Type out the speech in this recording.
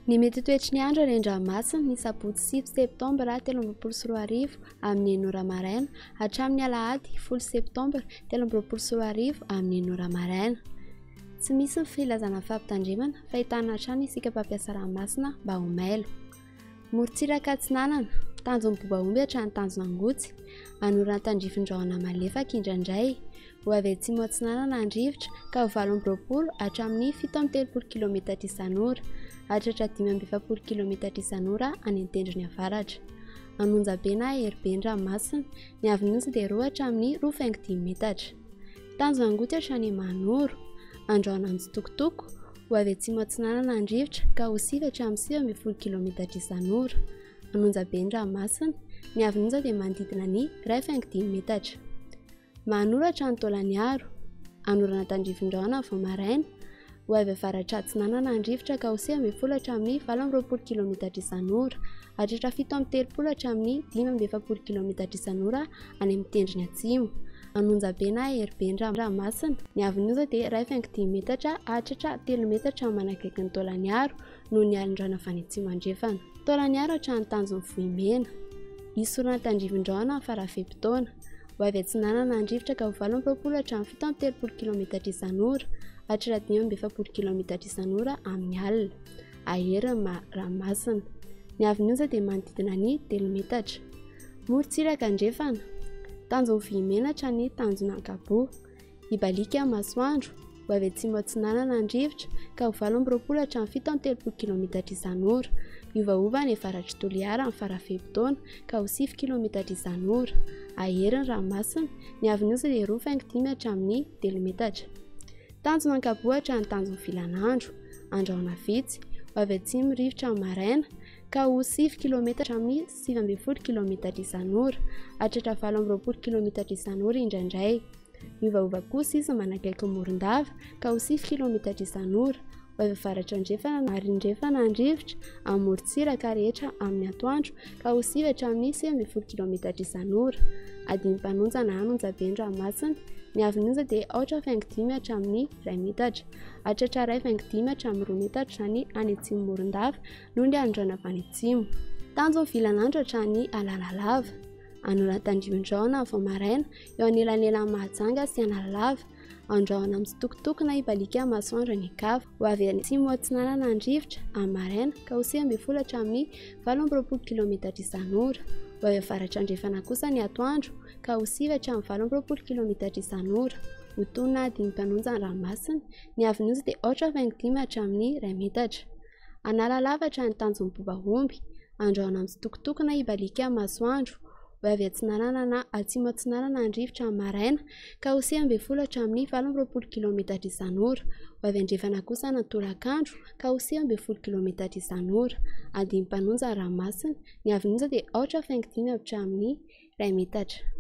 Ny mety toetry ny andro eny an-dranomasina ny sabotsy 7 septambra 2024 amin'ny 9 ora maraina hatramin'ny alahady 10 septambra 2024 amin'ny 9 ora maraina. Tsy misy ny filazana fampitandremana fa ahitana hatrany isika mpampiasa ranomasina mba ho mailo. Morontsiraka Atsinanana, tanjon'ny Bobaomby hatrany tanjona Angotsy, anorana tandrifin-drahona malefaka indraindray, ho avy atsimo Atsinanana andrivotra ka ho 8 hatramin'ny 7 km isan'ora, hatratra 5 km isan'ora any an-tendrony avaratra. Anonjabe na Heribe ny ranomasina, ny avin'onja dia 2 hatramin'ny 2,5 metatra. Tanjona Angotsy hatrany Manoro, andrahona Anjotokotoko, ho avy atsimo Atsinanana andrivotra ka ho 7 hatramin'ny 9 km isan'ora. Anonjabe ny ranomasina, ny avin'onja dia manodidina ny 2,5 metatra. Manoro hatrany Taolagnaro, anorana tandrifin-drahona Voamaraina, ho avy avaratra Atsinanana andrivotra ka ho 10 hatramin'ny 20 km isan'ora, hatratra 7 hatramin'ny 5 km isan'ora any amin'ny tendrony atsimo. Anonjabe na Heribe ny ranomasina, ny avin'onja dia 2,5 metatra hatratra 3 metatra manakaiky ny Taolagnaro noho ny alin-drano avy any atsimo andrefana. Taolagnaro hatrany tanjon'ny Vohimena, isorana tandrifin-drahona amin'ny Farafepitaona, ho avy Atsinanana andrivotra ka ho 20 hatramin'ny 17 km isan'ora, hatratra 5 km isan'ora amin'ny alina. Aheriny ranomasina, ny avin'onja dia manodidina ny 3 metatra. Morontsiraka andrefana, tanjon'ny Vohimena hatrany tanjona Ankabo, Ibalika masoandro, ho avy atsimo Atsinanana andrivotra ka ho 20 hatramin'ny 17 km isan'ora, miovaova ny avaratry Toliara amin'ny Farafepitaona ka ho 7 km isan'ora. Aheriny ranomasina, ny avin'onja dia 2,5 hatramin'ny 3 metatra. Tanjona Ankabo hatrany tanjon'ny Vilanandro, andrahona Vitsy, ho avy atsimo rivotra amin'ny Maraina ka ho 7 km hatramin'ny 9 km isan'ora, hatratra 20 km isan'ora indraindray. Miovaova kosa izy manakaiky Morondava ka ho 7 km isan'ora, ho avy avaratra Andrefana ary Andrefana andrivotra amin'ny morontsiraka rehetra amin'ny atoandro ka ho 7 hatramin'ny 9 km isan'ora. Adiny Mpanonja na Anonjabe ny ranomasina, ny avin'onja dia 8,5 hatramin'ny 2 metatra, hatratra 2,5 hatramin'ny 2 metatra izany any atsimo Morondava noho ny alin-drano avy any atsimo. Tanjon'ny Vilanandro hatrany Analalava, anorana tandrifin-drahona amin'ny Voamaraina, eo anelanelan'ny Mahajanga sy Analalava, andrahona Anjotokotoko na Ibalika masoandro any Akava, ho avy atsimo Atsinanana andrivotra amin'ny Maraina ka ho 10 hatramin'ny 20 km isan'ora, ho avy avaratra Andrefana kosa ny atoandro ka ho 7 hatramin'ny 20 km isan'ora. Ho tonona adiny Mpanonja ny ranomasina, ny avin'onja dia 8,5 hatramin'ny 2 metatra. Analalava hatrany tanjon'ny Bobaomby, andrahona Anjotokotoko na Ibalika masoandro, ho avy Atsinanana na atsimo Atsinanana andrivotra amin'ny Maraina ka ho 10 hatramin'ny 20 km isan'ora, ho avy Andrefana kosa na Tolakandro ka ho 10 km isan'ora. Adiny Mpanonja ny ranomasina, ny avin'onja dia 8,5 hatramin'ny 2 metatra.